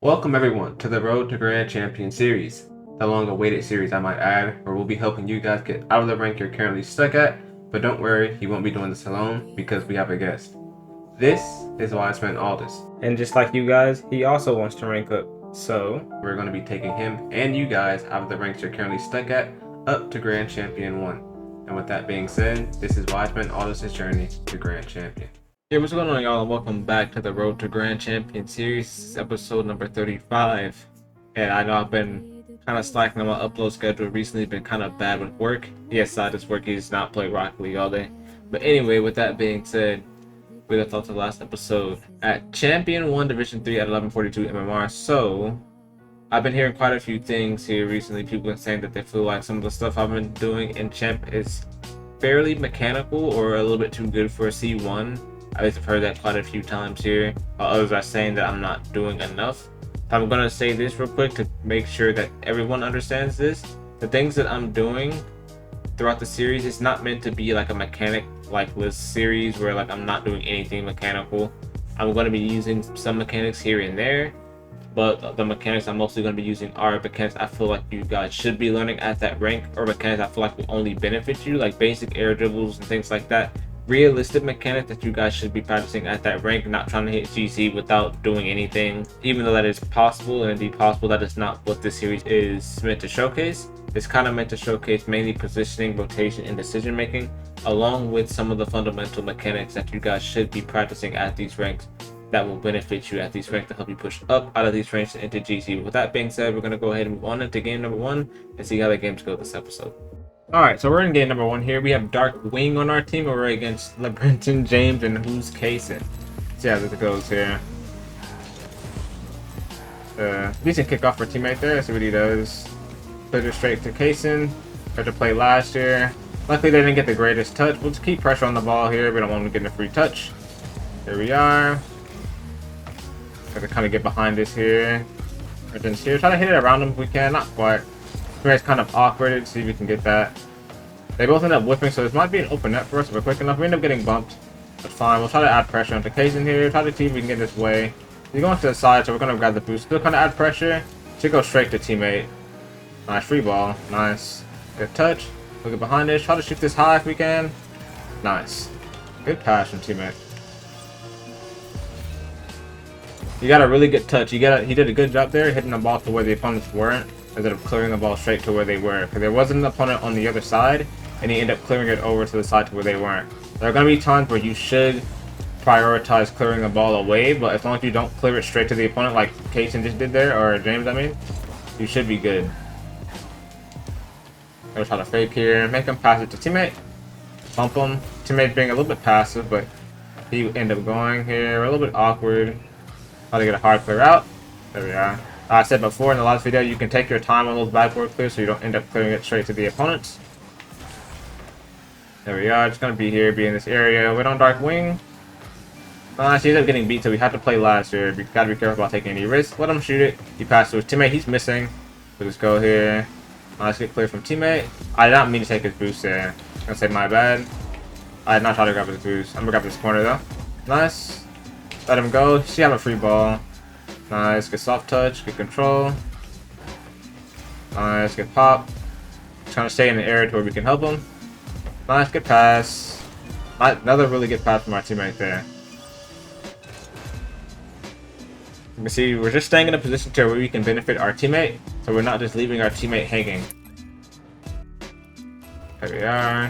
Welcome everyone to the Road to Grand Champion series, the long-awaited series I might add, where we'll be helping you guys get out of the rank you're currently stuck at, but don't worry, you won't be doing this alone because we have a guest. This is why I spent all this. And just like you guys, he also wants to rank up. So, we're going to be taking him and you guys out of the ranks you're currently stuck at, up to Grand Champion 1. And with that being said, this is why I spent all this journey to Grand Champion. Hey, what's going on, y'all, and welcome back to the Road to Grand Champion series. This is episode number 35. And I know I've been kind of slacking on my upload schedule recently, been kind of bad with work. Yes, I just work, he's not play Rocket League all day. But anyway, with that being said, we left off the last episode at Champion 1 Division 3 at 1142 MMR. So, I've been hearing quite a few things here recently. People have been saying that they feel like some of the stuff I've been doing in Champ is fairly mechanical or a little bit too good for a C1. At least I've heard that quite a few times here. Others are saying that I'm not doing enough. I'm going to say this real quick to make sure that everyone understands this. The things that I'm doing throughout the series is not meant to be like a mechanic like list series where like I'm not doing anything mechanical. I'm going to be using some mechanics here and there, but the mechanics I'm mostly going to be using are mechanics I feel like you guys should be learning at that rank, or mechanics I feel like will only benefit you, like basic air dribbles and things like that. Realistic mechanic that you guys should be practicing at that rank, not trying to hit GC without doing anything. Even though that is possible and indeed possible, that is not what this series is meant to showcase. It's kind of meant to showcase mainly positioning, rotation, and decision making, along with some of the fundamental mechanics that you guys should be practicing at these ranks that will benefit you at these ranks to help you push up out of these ranks into GC. With that being said, we're going to go ahead and move on into game number 1 and see how the games go this episode. Alright, so we're in game number 1 here. We have Dark Wing on our team. We're against LeBrenton James and Who's Kaysen. See how this goes here. Decent kickoff for teammate there. Let's see what he does. Put it straight to Kaysen. Tried to play last year. Luckily they didn't get the greatest touch. We'll just keep pressure on the ball here. We don't want him getting a free touch. Here we are. Got to kind of get behind this here. Urgent's here. Try to hit it around him if we can. Not quite. It's kind of awkward. See if we can get that. They both end up whipping, so this might be an open net for us if we're quick enough. We end up getting bumped. That's fine. We'll try to add pressure onto Kaysen here. Try to see if we can get this way. He's going to the side, so we're going to grab the boost. Still kind of add pressure. Should go straight to teammate. Nice free ball. Nice. Good touch. We'll get behind this. Try to shoot this high if we can. Nice. Good pass from teammate. You got a really good touch. He did a good job there, hitting the ball to where the opponents weren't, instead of clearing the ball straight to where they were. Because there wasn't an opponent on the other side, and he ended up clearing it over to the side to where they weren't. There are going to be times where you should prioritize clearing the ball away, but as long as you don't clear it straight to the opponent like Kaysen just did there, or James I mean, you should be good. I'll try to fake here, make him pass it to teammate. Bump him. Teammate being a little bit passive, but he ended up going here. A little bit awkward. Try to get a hard clear out. There we are. I said before in the last video, you can take your time on those backboard clears so you don't end up clearing it straight to the opponents. There we are. Just going to be here, be in this area. Wait on Dark Wing. She ended up getting beat, so we had to play last year. We got to be careful about taking any risks. Let him shoot it. He passed to his teammate. He's missing. We'll just go here. Let's get clear from teammate. I did not mean to take his boost there. I'm going to say my bad. I did not try to grab his boost. I'm going to grab this corner, though. Nice. Let him go. She have a free ball. Nice. Good soft touch. Good control. Nice. Good pop. Trying to stay in the area to where we can help him. Nice. Good pass. Another really good pass from our teammate there. You can see we're just staying in a position to where we can benefit our teammate, so we're not just leaving our teammate hanging. There we are.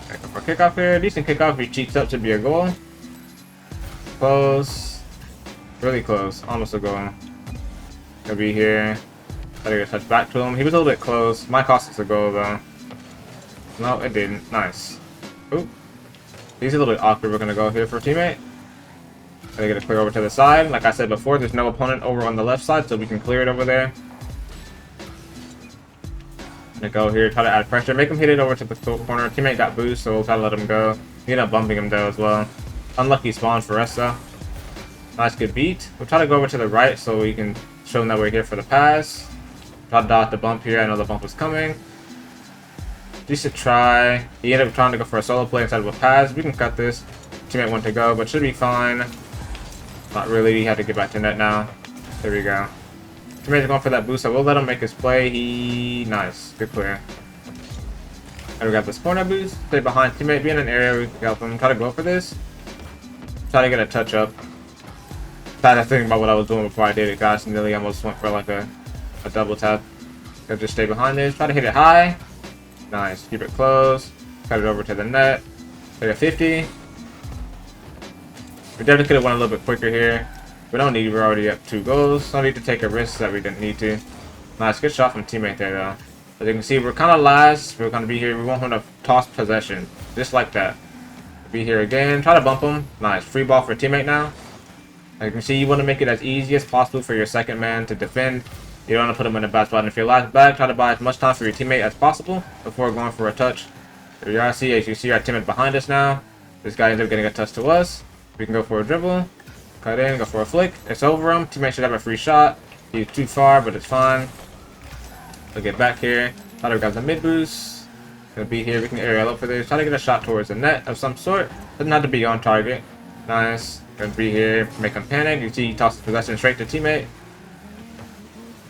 Back up our kickoff here. Decent kickoff. If he cheats up, should be a goal. Close. Really close. Almost a goal. He'll be here. Try to get a touch back to him. He was a little bit close. Might cost us a goal though. No, it didn't. Nice. Oop. He's a little bit awkward. We're gonna go here for a teammate. Gotta get it clear over to the side. Like I said before, there's no opponent over on the left side, so we can clear it over there. Gonna go here, try to add pressure, make him hit it over to the corner. Teammate got boost, so we'll try to let him go. He ended up bumping him though as well. Unlucky spawn for us though. Nice, good beat. We'll try to go over to the right so we can show them that we're here for the pass. Try to dodge the bump here. I know the bump was coming. Decent try. He ended up trying to go for a solo play instead of a pass. We can cut this. Teammate went to go, but should be fine. Not really. He had to get back to net now. There we go. Teammate's going for that boost. I will let him make his play. Nice. Good clear. And we got this corner boost. Stay behind teammate. Be in an area we can help him. Try to go for this. Try to get a touch up. Try to think about what I was doing before I did it. Gosh, nearly almost went for like a double tap. Gotta just stay behind this. Try to hit it high. Nice. Keep it close. Cut it over to the net. Hit a 50. We definitely could have went a little bit quicker here. We don't need. We're already up 2 goals. Don't need to take a risk that we didn't need to. Nice. Good shot from teammate there, though. As you can see, we're kind of last. We're going to be here. We want him to toss possession. Just like that. Be here again. Try to bump him. Nice. Free ball for teammate now. As you can see, you want to make it as easy as possible for your second man to defend. You don't want to put him in a bad spot. And if you're last back, try to buy as much time for your teammate as possible before going for a touch. There you are. See, as you see our teammate behind us now. This guy ends up getting a touch to us. We can go for a dribble. Cut in. Go for a flick. It's over him. Teammate should have a free shot. He's too far, but it's fine. We'll get back here. Try to grab the mid boost. Gonna be here. We can aerial up for this. Try to get a shot towards the net of some sort. Doesn't have to be on target. Nice. Gonna be here. Make him panic. You see he tosses possession straight to teammate.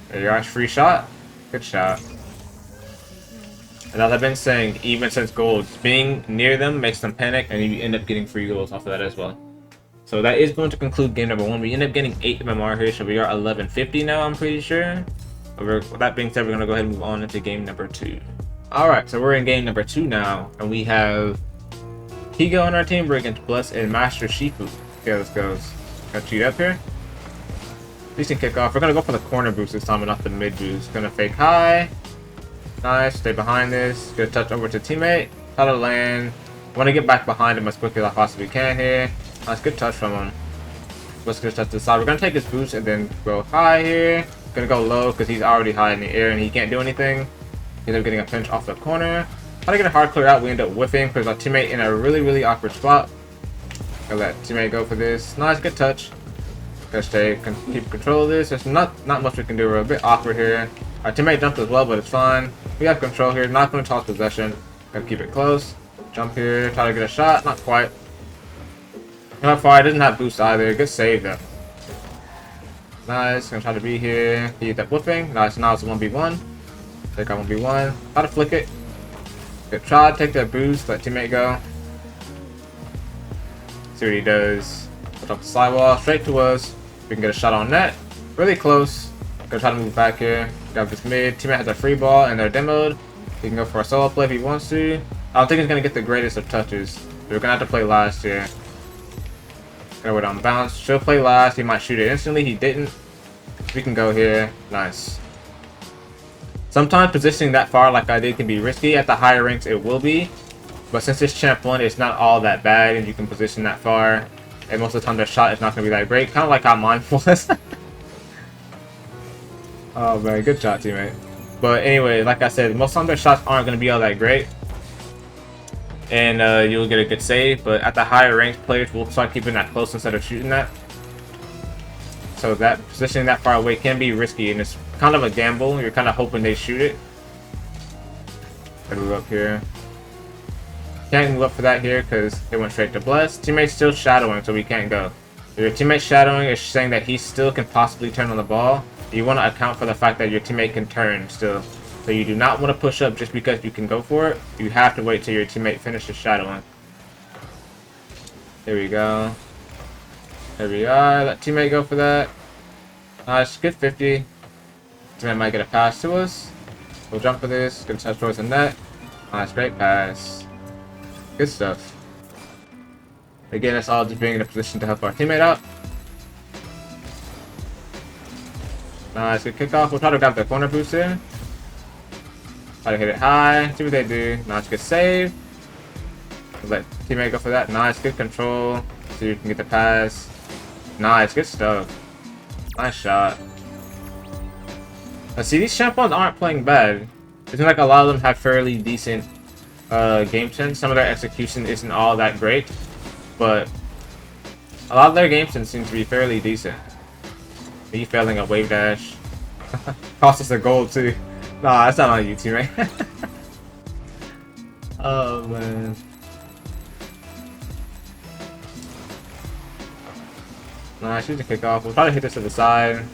There you are. Free shot. Good shot. And as I've been saying, even since goals, being near them makes them panic, and you end up getting free goals off of that as well. So that is going to conclude game number 1. We end up getting 8 MMR here, so we are 1150 now, I'm pretty sure. With that being said, we're going to go ahead and move on into game number 2. Alright, so we're in game number 2 now, and we have Kigo on our team. We're against Bless and Master Shifu. Okay, let's go. Got cheat up here. Decent kickoff. We're going to go for the corner boost this time and not the mid boost. Going to fake high. Nice. Stay behind this. Good touch over to teammate. Try to land. Want to get back behind him as quickly as I possibly can here. Nice. Good touch from him. Let's just touch the side. We're going to take his boost and then go high here. Going to go low because he's already high in the air and he can't do anything. He ends up getting a pinch off the corner. Try to get a hard clear out. We end up whiffing because our teammate in a really awkward spot. Gonna let teammate go for this. Nice. Good touch. Gotta keep control of this. There's not much we can do. We're a bit awkward here. Our teammate jumped as well, but it's fine. We have control here. Not going to toss possession. Gotta keep it close. Jump here. Try to get a shot. Not quite. Not far. Doesn't have boost either. Good save though. Nice. Gonna try to be here. He hit that whipping. Nice. Now it's a 1v1. Take out 1v1. Try to flick it. Good try. Take that boost. Let teammate go. See what he does. Put up the sidewall. Straight to us. We can get a shot on net. Really close. Gonna try to move back here. Grab this mid. Teammate has a free ball and they're demoed. He can go for a solo play if he wants to. I don't think he's gonna get the greatest of touches. We're gonna have to play last here. Gonna wait on bounce. She'll play last. He might shoot it instantly. He didn't. We can go here. Nice. Sometimes positioning that far like I did can be risky. At the higher ranks it will be. But since it's champ 1, it's not all that bad and you can position that far. And most of the time the shot is not gonna be that great. Kind of like how mine was. Oh man, good shot, teammate. But anyway, like I said, most of the time their shots aren't going to be all that great. And you'll get a good save. But at the higher ranked players, we'll start keeping that close instead of shooting that. So that positioning that far away can be risky. And it's kind of a gamble. You're kind of hoping they shoot it. Move up here. Can't move up for that here because it went straight to Bless. Teammate's still shadowing, so we can't go. If your teammate shadowing is saying that he still can possibly turn on the ball. You want to account for the fact that your teammate can turn still. So you do not want to push up just because you can go for it. You have to wait till your teammate finishes shadowing. There we go. There we are. Let teammate go for that. Nice. Good 50. Teammate might get a pass to us. We'll jump for this. Good touch towards the net. Nice. Great pass. Good stuff. Again, it's all just being in a position to help our teammate out. Nice, good kickoff. We'll try to grab the corner boost here. Try to hit it high. See what they do. Nice, good save. We'll let teammate go for that. Nice, good control. See if you can get the pass. Nice, good stuff. Nice shot. Now, see, these champions aren't playing bad. It seems like a lot of them have fairly decent game sense. Some of their execution isn't all that great, but a lot of their game sense seems to be fairly decent. Me failing a wave dash. Cost us a goal too. Nah, that's not on you, teammate. Oh man. Nice, use the kickoff. We'll try to hit this to the side.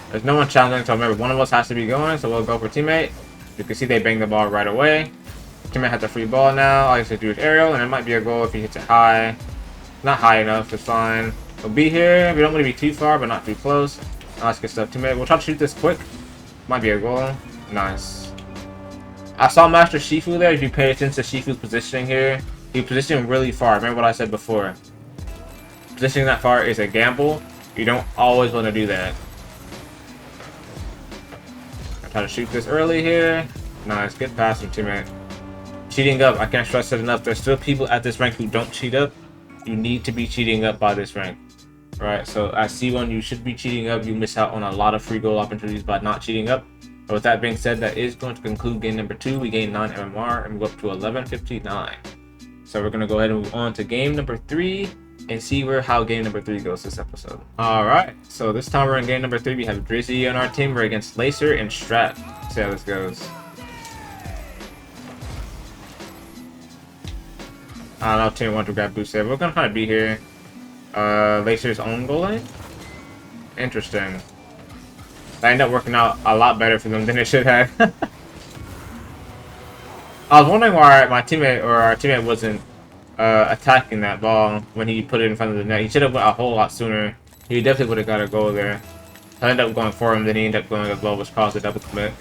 There's no one challenging, so remember, one of us has to be going, so we'll go for teammate. You can see they bang the ball right away. Teammate has the free ball now. All he has to do is aerial, and it might be a goal if he hits it high. Not high enough, it's fine. We'll be here. We don't want to be too far, but not too close. Nice, good stuff, teammate. We'll try to shoot this quick. Might be a goal. Nice. I saw Master Shifu there. If you pay attention to Shifu's positioning here, he positioned really far. Remember what I said before. Positioning that far is a gamble. You don't always want to do that. I try to shoot this early here. Nice, good pass from teammate. Cheating up, I can't stress it enough. There's still people at this rank who don't cheat up. You need to be cheating up by this rank. Right, so at C1 you should be cheating up. You miss out on a lot of free goal opportunities by not cheating up. But with that being said, that is going to conclude game number 2. We gained 9 MMR and we go up to 1159. So we're going to go ahead and move on to game number 3 and see how game number 3 goes this episode. Alright, so this time we're in game number 3. We have Drizzy on our team. We're against Lacer and Strat. Let's see how this goes. I don't know if team wants to grab boost there. We're going to kind of be here. Lacer's own goal line? Interesting. That ended up working out a lot better for them than it should have. I was wondering why my teammate or our teammate wasn't attacking that ball when he put it in front of the net. He should have went a whole lot sooner. He definitely would have got a goal there. I ended up going for him, then he ended up going as well, which caused a double commit.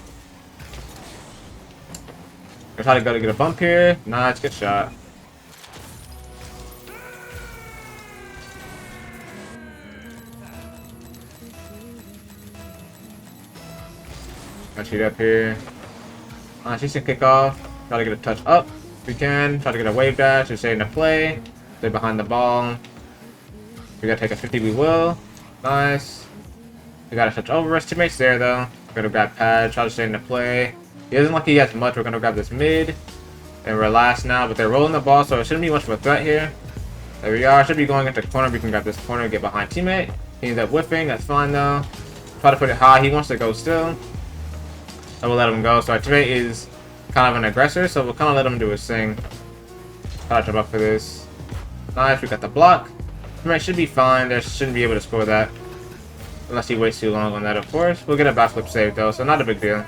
I try to go to get a bump here. Nice, good shot. I'll shoot up here. She's gonna kick off. Try to get a touch up if we can. Try to get a wave dash or stay in the play. Stay behind the ball. We gotta take a 50, we will. Nice. We gotta touch over us. Teammates there though. We're gonna grab pad. Try to stay in the play. He doesn't look like he has much. We're gonna grab this mid. And we're last now, but they're rolling the ball, so it shouldn't be much of a threat here. There we are. Should be going into the corner. We can grab this corner and get behind teammate. He ends up whiffing. That's fine though. Try to put it high. He wants to go still. I will let him go. So our teammate is kind of an aggressor, so we'll kind of let him do his thing. Try to jump up for this. Nice, we got the block. Teammate should be fine. They shouldn't be able to score that. Unless he waits too long on that, of course. We'll get a backflip save though, so not a big deal.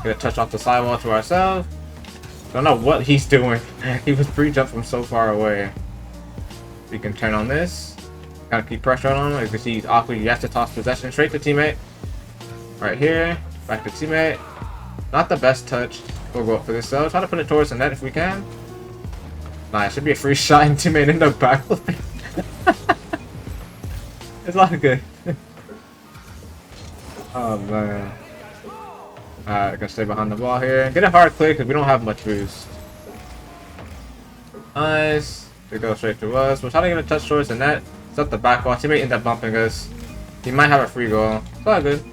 Get a touch off the sidewall to ourselves. Don't know what he's doing. He was pre-jumped from so far away. We can turn on this. Gotta keep pressure on him. As you can see, he's awkward. He has to toss possession straight to teammate. Right here. Back to teammate. Not the best touch. We'll go up for this though. Try to put it towards the net if we can. Nice. Should be a free shot and teammate end up backflipping. It's not good. Oh man. Alright, gonna stay behind the ball here. Get a hard click because we don't have much boost. Nice. They go straight to us. We'll try to get a touch towards the net. It's up the back wall. Teammate end up bumping us. He might have a free goal. It's all good.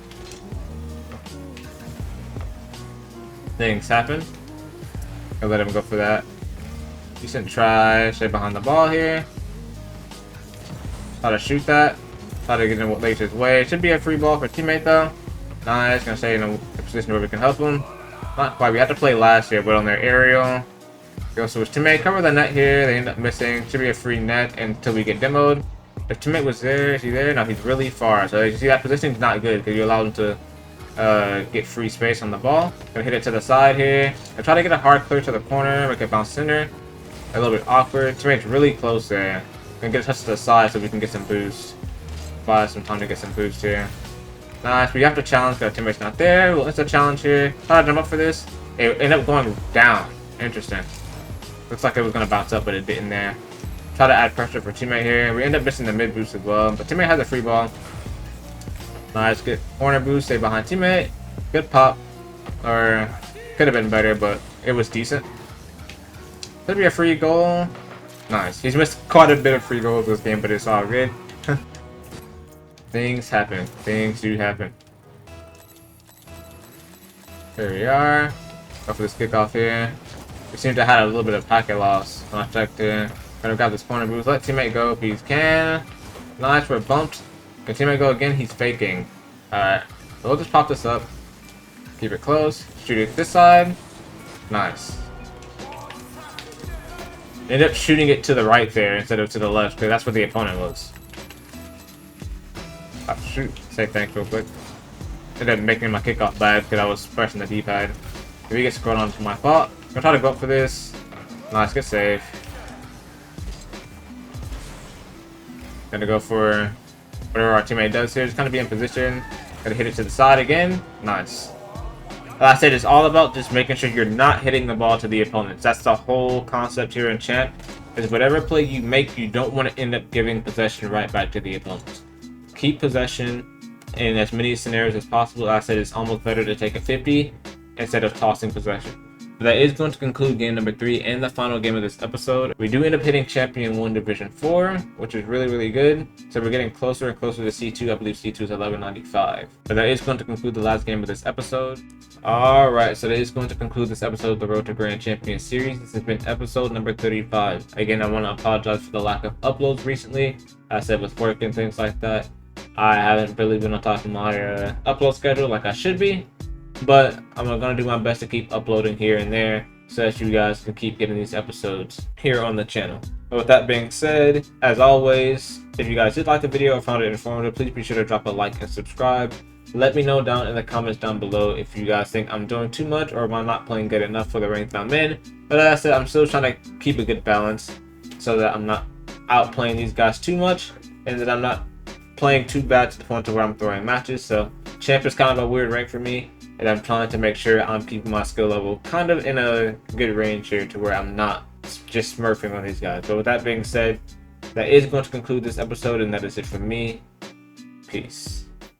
Things happen. I'll let him go for that. Decent try. Stay behind the ball here. Try to shoot that. Try to get in Lacer's way. Should be a free ball for teammate though. Nice. Gonna stay in a position where we can help him. Not quite. We had to play last year, but on their aerial. Go switch teammate. Cover the net here. They end up missing. Should be a free net until we get demoed. If teammate was there, is he there? No, he's really far. So you see that position is not good because you allow him to get free space on the ball. Gonna hit it to the side here. I try to get a hard clear to the corner. Make it bounce center. A little bit awkward. Teammate's really close there. Gonna get a touch to the side so we can get some boost. Buy some time to get some boost here. Nice. We have to challenge because our teammate's not there. We'll insta challenge here. Try to jump up for this. It ended up going down. Interesting. Looks like it was gonna bounce up, but it didn't there. Try to add pressure for teammate here. We end up missing the mid boost as well, but teammate has a free ball. Nice, good corner boost, stay behind teammate. Good pop. Or could have been better, but it was decent. Could be a free goal. Nice. He's missed quite a bit of free goals this game, but it's all good. Things happen. Things do happen. Here we are. Go for this kickoff here. We seem to have had a little bit of packet loss. When I checked here. Gonna grab this corner boost. Let teammate go if he can. Nice, we're bumped. Can teammate go again? He's faking. Alright. So we'll just pop this up. Keep it close. Shoot it this side. Nice. End up shooting it to the right there instead of to the left because that's where the opponent was. Oh, shoot. Say thanks real quick. Ended up making my kickoff bad because I was pressing the D-pad. If he gets scrolled onto my fault, I'm gonna try to go up for this. Nice, good save. Gonna go for whatever our teammate does here. Just kind of be in position. Gonna hit it to the side again. Nice. Like I said, it's all about just making sure you're not hitting the ball to the opponents. That's the whole concept here in Champ. Is whatever play you make, you don't want to end up giving possession right back to the opponents. Keep possession in as many scenarios as possible. Like I said, it's almost better to take a 50 instead of tossing possession. But that is going to conclude game number 3 and the final game of this episode. We do end up hitting Champion 1 Division 4, which is really, really good. So we're getting closer and closer to C2. I believe C2 is 1195. But that is going to conclude the last game of this episode. Alright, so that is going to conclude this episode of the Road to Grand Champion series. This has been episode number 35. Again, I want to apologize for the lack of uploads recently. I said with work and things like that, I haven't really been on top of my upload schedule like I should be. But I'm going to do my best to keep uploading here and there so that you guys can keep getting these episodes here on the channel. But with that being said, as always, if you guys did like the video or found it informative, please be sure to drop a like and subscribe. Let me know down in the comments down below if you guys think I'm doing too much or am I not playing good enough for the rank that I'm in. But as I said, I'm still trying to keep a good balance so that I'm not outplaying these guys too much and that I'm not playing too bad to the point to where I'm throwing matches. So Champ is kind of a weird rank for me, and I'm trying to make sure I'm keeping my skill level kind of in a good range here to where I'm not just smurfing on these guys. But with that being said, that is going to conclude this episode, and that is it for me. Peace.